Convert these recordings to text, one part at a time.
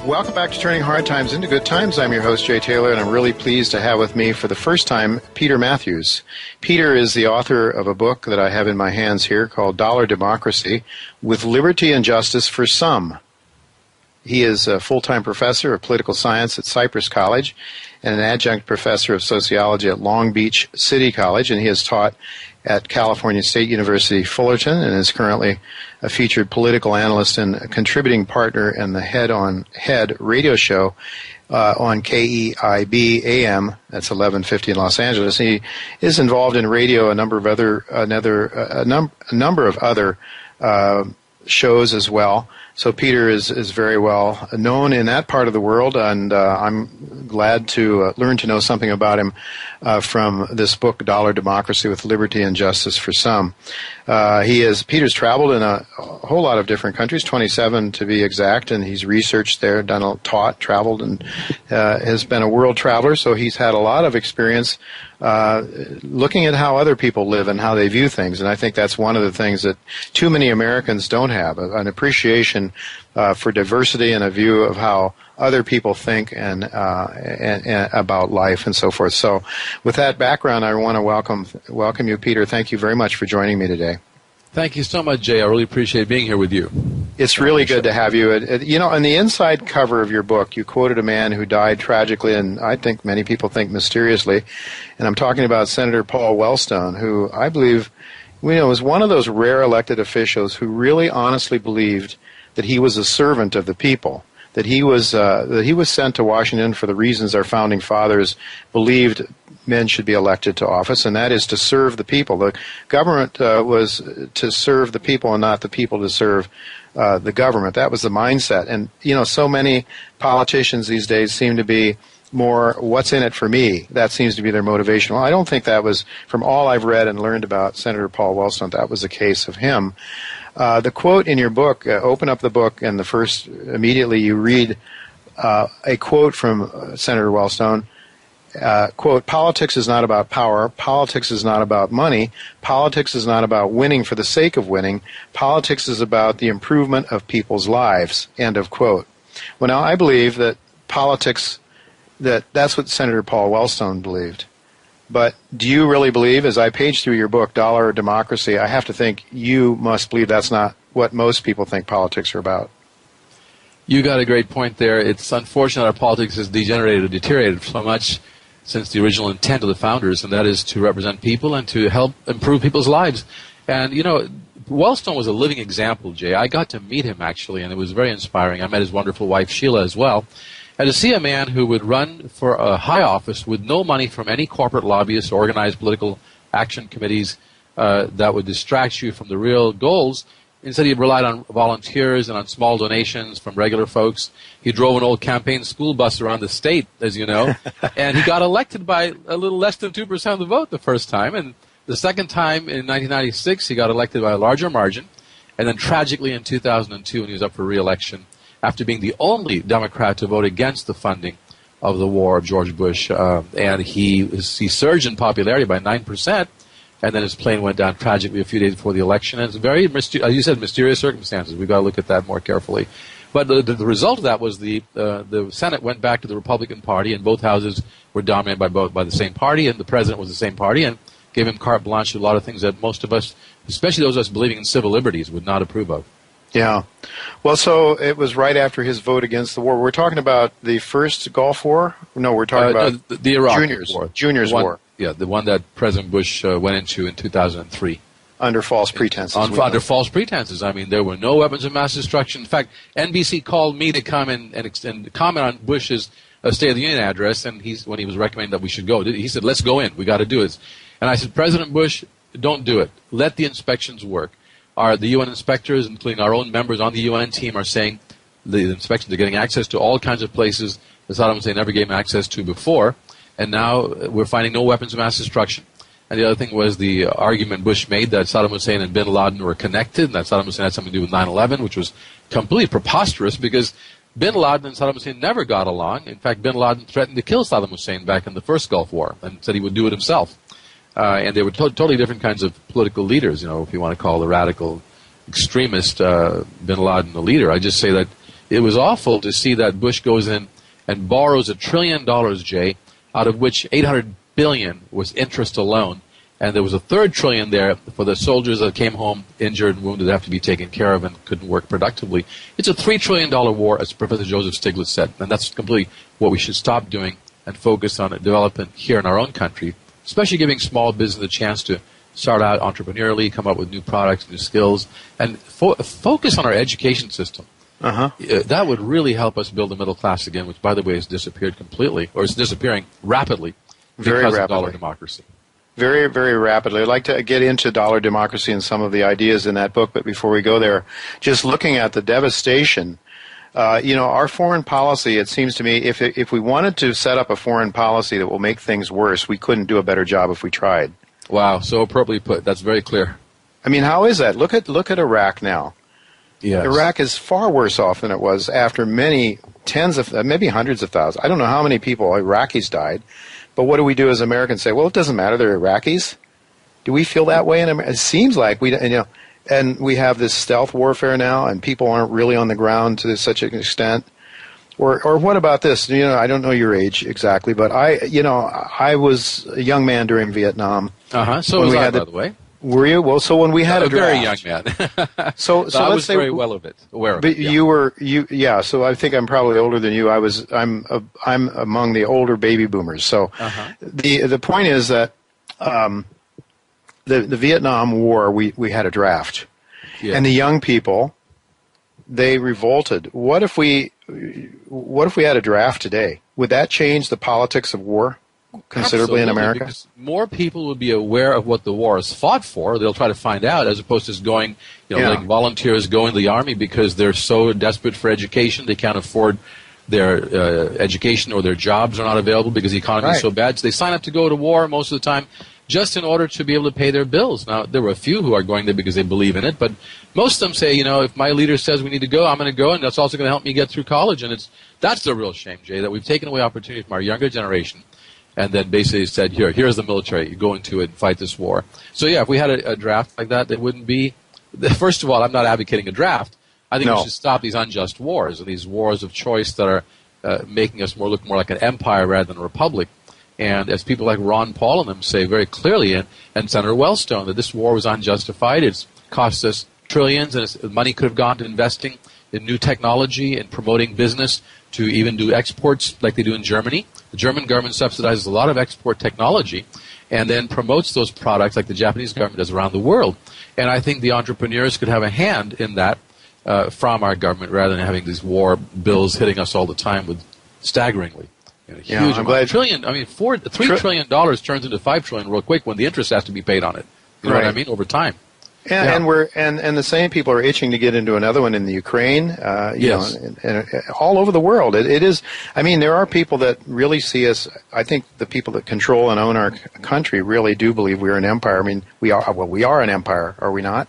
Welcome back to Turning Hard Times into Good Times. I'm your host, Jay Taylor, and I'm really pleased to have with me for the first time Peter Mathews. Peter is the author of a book that I have in my hands here called Dollar Democracy, With Liberty and Justice for Some. He is a full-time professor of political science at Cypress College and an adjunct professor of sociology at Long Beach City College, and he has taught at California State University Fullerton and is currently a featured political analyst and a contributing partner in the Head on Head radio show on KEIB AM. That's 1150 in Los Angeles. He is involved in radio, a number of other shows as well. So Peter is very well known in that part of the world, and I'm glad to learn to know something about him from this book, Dollar Democracy with Liberty and Justice for Some. Peter's traveled in a whole lot of different countries, 27 to be exact, and he's researched there, traveled, and has been a world traveler, so he's had a lot of experience looking at how other people live and how they view things. And I think that's one of the things that too many Americans don't have, an appreciation for diversity and a view of how other people think and about life and so forth. So with that background, I want to welcome you, Peter. Thank you very much for joining me today. Thank you so much, Jay. I really appreciate being here with you. It's really good to have you. You know, on the inside cover of your book, you quoted a man who died tragically, and I think many people think mysteriously. And I'm talking about Senator Paul Wellstone, who I believe, was one of those rare elected officials who really honestly believed that he was a servant of the people, that he was sent to Washington for the reasons our founding fathers believed men should be elected to office, and that is to serve the people. The government was to serve the people and not the people to serve the government. That was the mindset. And, so many politicians these days seem to be more, what's in it for me? That seems to be their motivation. Well, I don't think that was, from all I've read and learned about Senator Paul Wellstone, that was the case of him. The quote in your book, open up the book, and immediately you read a quote from Senator Wellstone. Quote, politics is not about power. Politics is not about money. Politics is not about winning for the sake of winning. Politics is about the improvement of people's lives. End of quote. Well, now, I believe that politics, that's what Senator Paul Wellstone believed. But do you really believe, as I page through your book, Dollar Democracy, I have to think you must believe that's not what most people think politics are about. You got a great point there. It's unfortunate our politics has degenerated or deteriorated so much since the original intent of the founders, and that is to represent people and to help improve people's lives. And, Wellstone was a living example, Jay. I got to meet him, actually, and it was very inspiring. I met his wonderful wife, Sheila, as well. And to see a man who would run for a high office with no money from any corporate lobbyists or organized political action committees that would distract you from the real goals. Instead, he relied on volunteers and on small donations from regular folks. He drove an old campaign school bus around the state, as you know, and he got elected by a little less than 2% of the vote the first time. And the second time, in 1996, he got elected by a larger margin. And then tragically in 2002, when he was up for re-election, after being the only Democrat to vote against the funding of the war of George Bush, and he surged in popularity by 9%, and then his plane went down tragically a few days before the election. And it's very, as you said, mysterious circumstances. We've got to look at that more carefully. But the result of that was the Senate went back to the Republican Party, and both houses were dominated by the same party, and the president was the same party, and gave him carte blanche to a lot of things that most of us, especially those of us believing in civil liberties, would not approve of. Yeah. Well, so it was right after his vote against the war. We're talking about the first Gulf War? No, we're talking about the Iraq War. Junior's War. Yeah, the one that President Bush went into in 2003. Under false pretenses. Under false pretenses. I mean, there were no weapons of mass destruction. In fact, NBC called me to come and comment on Bush's State of the Union address, and when he was recommending that we should go, he said, let's go in. We got to do this. And I said, President Bush, don't do it. Let the inspections work. The UN inspectors, including our own members on the UN team, are saying the inspections are getting access to all kinds of places that Saddam Hussein never gave access to before, and now we're finding no weapons of mass destruction. And the other thing was the argument Bush made that Saddam Hussein and bin Laden were connected, and that Saddam Hussein had something to do with 9/11, which was completely preposterous because bin Laden and Saddam Hussein never got along. In fact, bin Laden threatened to kill Saddam Hussein back in the first Gulf War and said he would do it himself. And they were totally different kinds of political leaders, if you want to call the radical extremist bin Laden a leader. I just say that it was awful to see that Bush goes in and borrows $1 trillion, Jay, out of which $800 billion was interest alone. And there was a third trillion there for the soldiers that came home injured and wounded that have to be taken care of and couldn't work productively. It's a $3 trillion war, as Professor Joseph Stiglitz said, and that's completely what we should stop doing and focus on development here in our own country, especially giving small business a chance to start out entrepreneurially, come up with new products, new skills, and focus on our education system. That would really help us build a middle class again, which, by the way, has disappeared completely, or is disappearing rapidly because of dollar democracy. Very, very rapidly. I'd like to get into dollar democracy and some of the ideas in that book, but before we go there, just looking at the devastation, our foreign policy, it seems to me, if we wanted to set up a foreign policy that will make things worse, we couldn't do a better job if we tried. Wow, so appropriately put. That's very clear. I mean, how is that? Look at Iraq now. Yes. Iraq is far worse off than it was after many tens of, maybe hundreds of thousands. I don't know how many people, Iraqis, died. But what do we do as Americans? Say, well, it doesn't matter. They're Iraqis. Do we feel that way in America? It seems like we, and we have this stealth warfare now, and people aren't really on the ground to such an extent. Or what about this? I don't know your age exactly, but I was a young man during Vietnam. So was I, by the way. Were you? Well, so when we had a draft, very young man. so I let's was say very well of it, aware of but it. Yeah. So I think I'm probably older than you. I'm among the older baby boomers. So the point is that the Vietnam War, we had a draft, and the young people, they revolted. What if we had a draft today? Would that change the politics of war considerably in America? Because more people would be aware of what the war is fought for. They'll try to find out, as opposed to just going, like volunteers going to the army because they're so desperate for education they can't afford their education, or their jobs are not available because the economy is so bad. So they sign up to go to war most of the time just in order to be able to pay their bills. Now, there were a few who are going there because they believe in it, but most of them say, if my leader says we need to go, I'm going to go, and that's also going to help me get through college. And that's the real shame, Jay, that we've taken away opportunity from our younger generation and then basically said, here's the military, you go into it and fight this war. So yeah, if we had a draft like that, it wouldn't be, first of all, I'm not advocating a draft. I think we should stop these unjust wars and these wars of choice that are making us look more like an empire rather than a republic. And as people like Ron Paul and them say very clearly, and Senator Wellstone, that this war was unjustified. It's cost us trillions, and money could have gone to investing in new technology and promoting business to even do exports like they do in Germany. The German government subsidizes a lot of export technology and then promotes those products like the Japanese government does around the world. And I think the entrepreneurs could have a hand in that from our government rather than having these war bills hitting us all the time with staggeringly. Huge amount. $3 trillion turns into $5 trillion real quick when the interest has to be paid on it. You know what I mean? Over time. And the same people are itching to get into another one in the Ukraine, and all over the world. It is. I mean, there are people that really see us. I think the people that control and own our country really do believe we're an empire. I mean, we are an empire, are we not?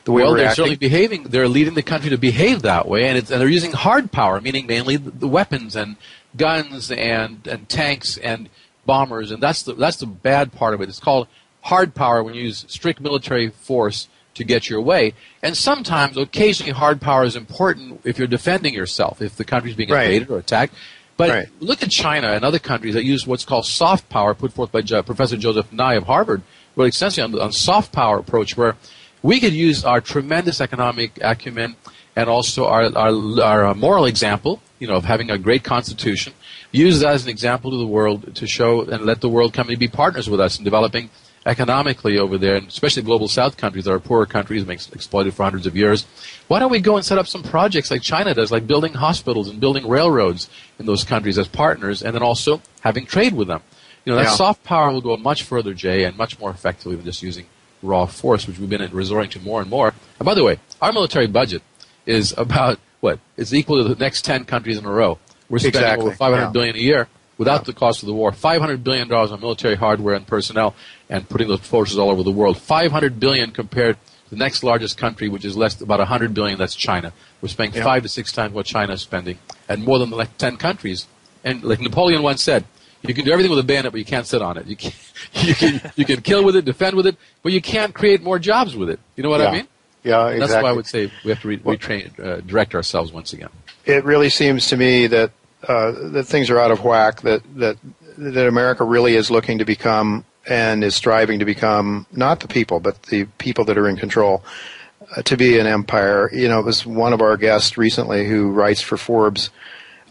They're certainly behaving. They're leading the country to behave that way, and they're using hard power, meaning mainly the weapons and guns and tanks and bombers, and that's the bad part of it. It's called hard power when you use strict military force to get your way. And sometimes, occasionally, hard power is important if you're defending yourself, if the country's being invaded or attacked. But look at China and other countries that use what's called soft power, put forth by Professor Joseph Nye of Harvard, really extensively on soft power approach, where we could use our tremendous economic acumen and also our moral example, of having a great constitution, use that as an example to the world to show and let the world come and be partners with us in developing economically over there, and especially global south countries that are poorer countries, been exploited for hundreds of years. Why don't we go and set up some projects like China does, like building hospitals and building railroads in those countries as partners, and then also having trade with them? That soft power will go much further, Jay, and much more effectively than just using raw force, which we've been resorting to more and more. And by the way, our military budget is about, it's equal to the next 10 countries in a row. We're spending over $500 billion a year without the cost of the war. $500 billion on military hardware and personnel and putting those forces all over the world. $500 billion compared to the next largest country, which is about $100 billion, that's China. We're spending 5 to 6 times what China is spending, and more than the 10 countries. And like Napoleon once said, you can do everything with a bayonet, but you can't sit on it. You can kill with it, defend with it, but you can't create more jobs with it. You know what I mean? Yeah, exactly. That's why I would say we have to direct ourselves once again. it really seems to me that that things are out of whack. That America really is looking to become and is striving to become not the people, but the people that are in control, to be an empire. You know, it was one of our guests recently who writes for Forbes.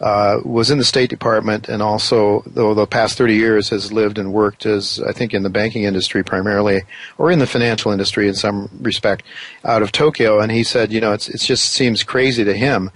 Was in the State Department and also, though the past 30 years, has lived and worked as, I think, in the banking industry primarily, or in the financial industry in some respect, out of Tokyo. And he said, you know, it just seems crazy to him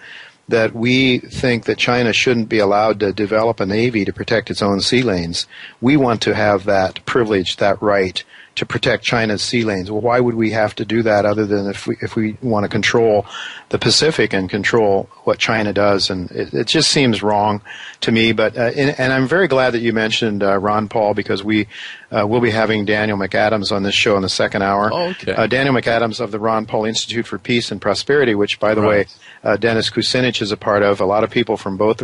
that we think that China shouldn't be allowed to develop a navy to protect its own sea lanes. We want to have that privilege, that right to protect China's sea lanes. Well, why would we have to do that other than if we want to control the Pacific and control what China does? And it just seems wrong to me. But and I'm very glad that you mentioned Ron Paul, because we will be having Daniel McAdams on this show in the second hour. Oh, okay. Daniel McAdams of the Ron Paul Institute for Peace and Prosperity, which, by the way, Dennis Kucinich is a part of. A lot of people from both,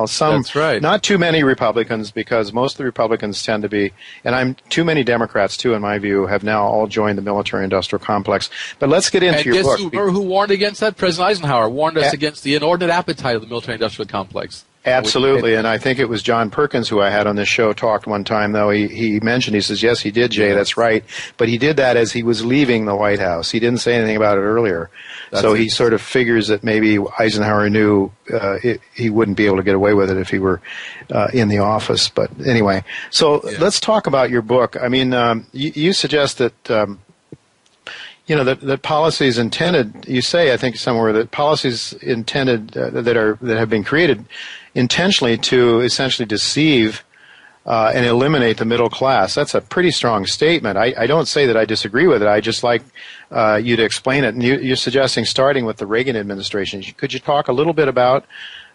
some, that's right. Not too many Republicans, because most of the Republicans tend to be, and too many Democrats too, in my view, have now all joined the military-industrial complex. But let's get into your book. Who warned against that? President Eisenhower warned us against the inordinate appetite of the military-industrial complex. Absolutely, and I think it was John Perkins, who I had on this show, talked one time, though. He mentioned, he says, yes, he did, Jay, that's right. But he did that as he was leaving the White House. He didn't say anything about it earlier. He sort of figures that maybe Eisenhower knew he wouldn't be able to get away with it if he were in the office. But anyway, let's talk about your book. I mean, you suggest that that policies intended, you say, I think somewhere, that policies intended that have been created intentionally to essentially deceive and eliminate the middle class. That's a pretty strong statement. I don't say that I disagree with it. I just like you to explain it. And you're suggesting starting with the Reagan administration. Could you talk a little bit about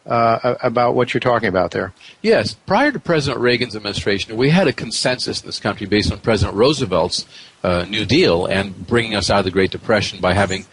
what you're talking about there? Yes. Prior to President Reagan's administration, we had a consensus in this country based on President Roosevelt's New Deal and bringing us out of the Great Depression by having,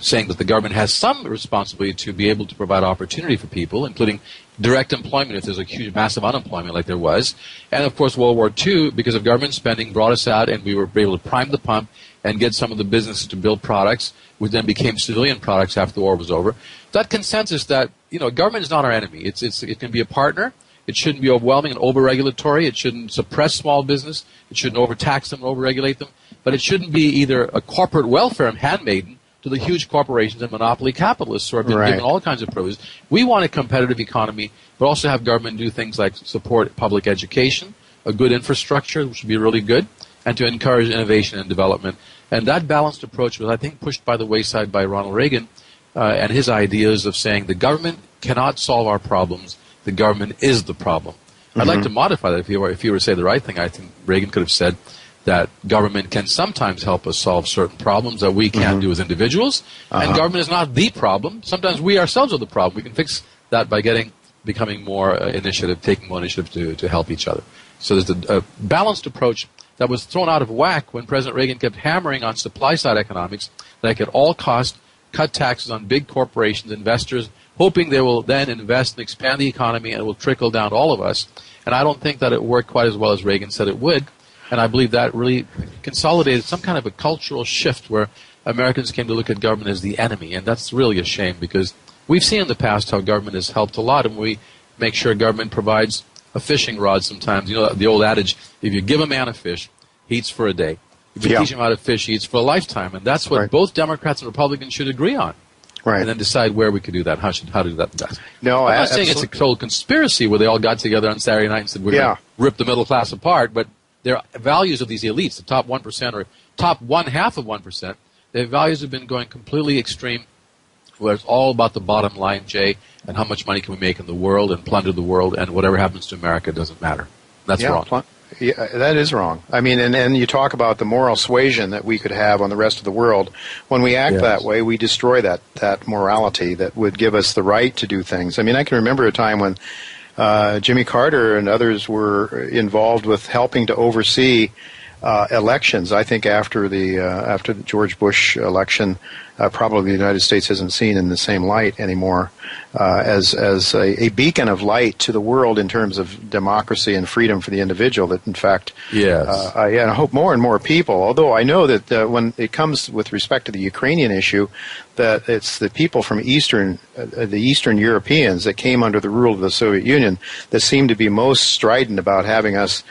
saying that the government has some responsibility to be able to provide opportunity for people, including direct employment if there's a huge, massive unemployment like there was. And, of course, World War II, because of government spending, brought us out, and we were able to prime the pump and get some of the businesses to build products, which then became civilian products after the war was over. That consensus that, government is not our enemy. It can be a partner. It shouldn't be overwhelming and over-regulatory. It shouldn't suppress small business. It shouldn't overtax them and over-regulate them. But it shouldn't be either a corporate welfare handmaiden to the huge corporations and monopoly capitalists who have been given all kinds of privileges. We want a competitive economy, but also have government do things like support public education, a good infrastructure, which would be really good, and to encourage innovation and development. And that balanced approach was, I think, pushed by the wayside by Ronald Reagan and his ideas of saying the government cannot solve our problems. The government is the problem. I'd like to modify that. If you were to say the right thing, I think Reagan could have said that government can sometimes help us solve certain problems that we can't do as individuals, and government is not the problem. Sometimes we ourselves are the problem. We can fix that by becoming more taking more initiative to help each other. So there's a balanced approach that was thrown out of whack when President Reagan kept hammering on supply-side economics, that at all costs cut taxes on big corporations, investors, hoping they will then invest and expand the economy and it will trickle down to all of us. And I don't think that it worked quite as well as Reagan said it would. And I believe that really consolidated some kind of a cultural shift where Americans came to look at government as the enemy. And that's really a shame, because we've seen in the past how government has helped a lot, and we make sure government provides a fishing rod sometimes. The old adage, if you give a man a fish, he eats for a day. If you teach him how to fish, he eats for a lifetime. And that's what both Democrats and Republicans should agree on. Right. And then decide where we could do that, how to do that best. No, I'm not saying it's a total conspiracy where they all got together on Saturday night and said we're going to rip the middle class apart, but their values of these elites, the top 1% or top 1/2 of 1%, their values have been going completely extreme, where it's all about the bottom line, Jay, and how much money can we make in the world and plunder the world, and whatever happens to America doesn't matter. That's wrong. Yeah, that is wrong. I mean, and you talk about the moral suasion that we could have on the rest of the world. When we act that way, we destroy that morality that would give us the right to do things. I mean, I can remember a time when Jimmy Carter and others were involved with helping to oversee elections. I think after the George Bush election, probably the United States isn't seen in the same light anymore as a beacon of light to the world in terms of democracy and freedom for the individual. That in fact, yes, I hope more and more people. Although I know that when it comes with respect to the Ukrainian issue, that it's the people from the Eastern Europeans that came under the rule of the Soviet Union that seem to be most strident about having us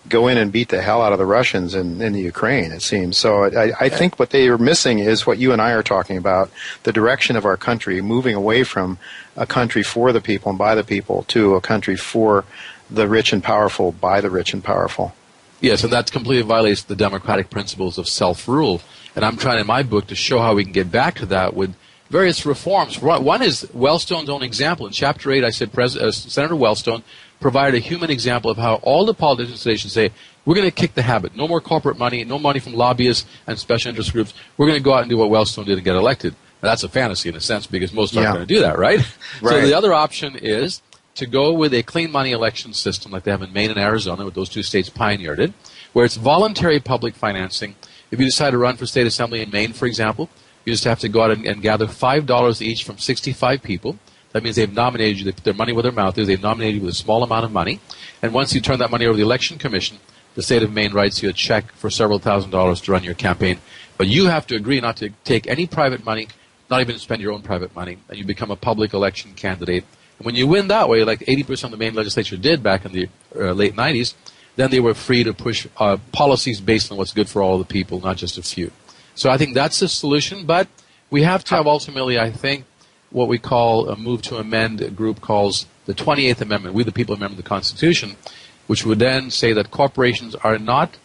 go in and beat the hell out of the Russians in the Ukraine, it seems. So I think what they are missing is what you and I are talking about, the direction of our country, moving away from a country for the people and by the people to a country for the rich and powerful by the rich and powerful. Yes, and that completely violates the democratic principles of self-rule. And I'm trying in my book to show how we can get back to that with various reforms. One is Wellstone's own example. In Chapter 8, I said Senator Wellstone provided a human example of how all the politicians today should say, we're going to kick the habit. No more corporate money, no money from lobbyists and special interest groups. We're going to go out and do what Wellstone did and get elected. Now, that's a fantasy in a sense because most aren't going to do that, right? So the other option is to go with a clean money election system like they have in Maine and Arizona, with those two states pioneered it, where it's voluntary public financing. If you decide to run for state assembly in Maine, for example, you just have to go out and gather $5 each from 65 people. That means they've nominated you. They put their money where their mouth is. They've nominated you with a small amount of money. And once you turn that money over to the Election Commission, the state of Maine writes you a check for several $1,000s to run your campaign. But you have to agree not to take any private money, not even spend your own private money, and you become a public election candidate. And when you win that way, like 80% of the Maine legislature did back in the late 90s, then they were free to push policies based on what's good for all the people, not just a few. So I think that's the solution. But we have to have ultimately, I think, what we call a move to amend a group calls the 28th Amendment. We the people amend the Constitution, which would then say that corporations are not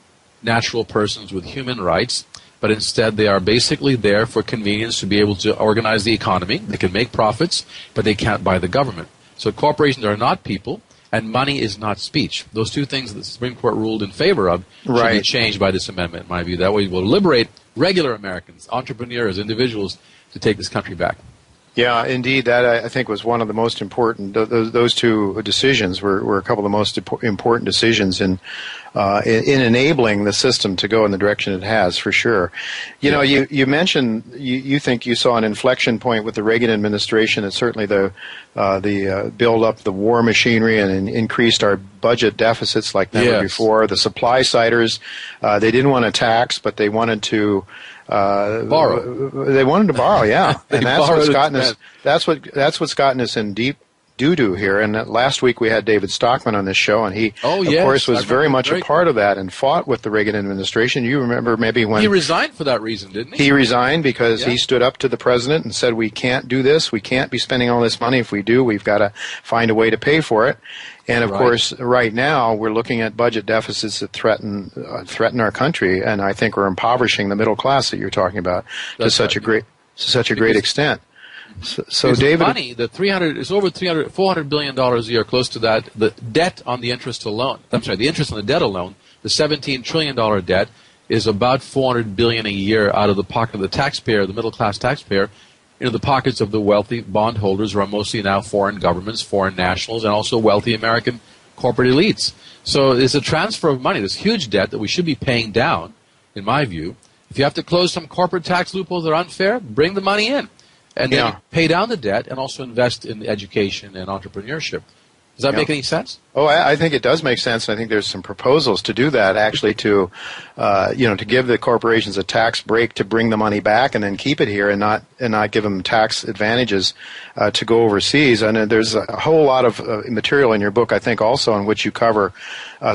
natural persons with human rights, but instead they are basically there for convenience to be able to organize the economy. They can make profits, but they can't buy the government. So corporations are not people, and money is not speech. Those two things that the Supreme Court ruled in favor of should be changed by this amendment, in my view. That way we'll liberate regular Americans, entrepreneurs, individuals, to take this country back. Yeah, indeed. That I think was one of the most important. Those two decisions were a couple of the most important decisions in enabling the system to go in the direction it has, for sure. You know, you mentioned you think you saw an inflection point with the Reagan administration, and certainly the build up the war machinery and increased our budget deficits like never before. The supply siders, they didn't want to tax, but they wanted to. Borrow. They wanted to borrow, yeah, and that's what's gotten us. That's what's gotten us in deep doo-doo here. And last week we had David Stockman on this show, and he, of course, was very much a part of that and fought with the Reagan administration. You remember maybe when he resigned for that reason, didn't he? He resigned because he stood up to the president and said, "We can't do this. We can't be spending all this money. If we do, we've got to find a way to pay for it." And of course, right now we're looking at budget deficits that threaten our country, and I think we're impoverishing the middle class that you're talking about to such a great extent. So David, money, it's over $400 billion a year, close to that. The debt on the interest alone. The interest on the debt alone, the $17 trillion debt, is about $400 billion a year out of the pocket of the taxpayer, the middle class taxpayer, into the pockets of the wealthy bondholders, who are mostly now foreign governments, foreign nationals, and also wealthy American corporate elites. So it's a transfer of money, this huge debt that we should be paying down, in my view. If you have to close some corporate tax loopholes that are unfair, bring the money in. And then pay down the debt and also invest in education and entrepreneurship. Does that make any sense? Oh, I think it does make sense. I think there's some proposals to do that, actually, to give the corporations a tax break to bring the money back and then keep it here and not give them tax advantages to go overseas. And there's a whole lot of material in your book, I think, also in which you cover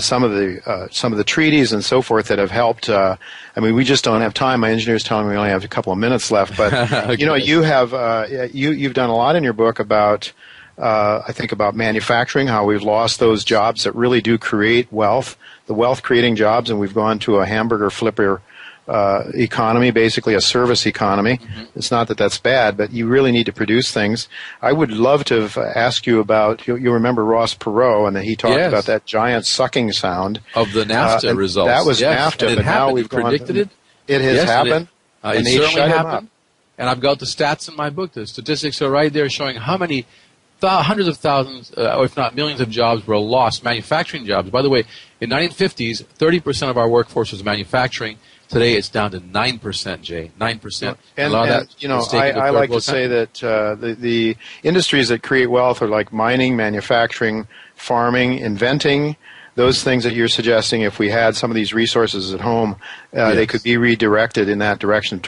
some of the treaties and so forth that have helped. I mean, we just don't have time. My engineer's telling me we only have a couple of minutes left, but okay. You've done a lot in your book about. I think about manufacturing, how we've lost those jobs that really do create wealth, the wealth-creating jobs, and we've gone to a hamburger flipper economy, basically a service economy. Mm-hmm. It's not that that's bad, but you really need to produce things. I would love to have asked you about, you remember Ross Perot, and that he talked about that giant sucking sound. Of the NAFTA results. That was NAFTA, and but now we've predicted it. It has happened. It certainly happened. And I've got the stats in my book. The statistics are right there showing how many hundreds of thousands, or if not millions of jobs were lost, manufacturing jobs. By the way, in 1950s, 30% of our workforce was manufacturing. Today, it's down to 9%, Jay. 9%. And I like to say that the industries that create wealth are like mining, manufacturing, farming, inventing. Those things that you're suggesting, if we had some of these resources at home, they could be redirected in that direction.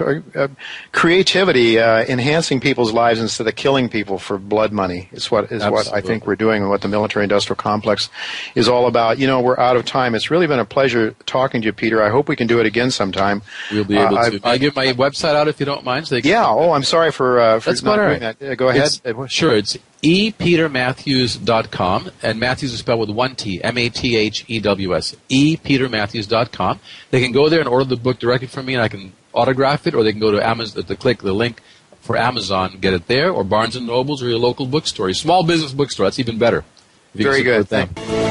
Creativity, enhancing people's lives instead of killing people for blood money is what I think we're doing and what the military-industrial complex is all about. We're out of time. It's really been a pleasure talking to you, Peter. I hope we can do it again sometime. We'll be able to. I'll give my website out if you don't mind. So I'm sorry for not doing that. Go ahead. Sure, it's epetermathews.com, and Mathews is spelled with one T, Mathews, epetermathews.com. They can go there and order the book directly from me, and I can autograph it, or they can go to Amazon, to click the link for Amazon, get it there, or Barnes & Noble's, or your local bookstore, your small business bookstore. That's even better. Very good. Thank you.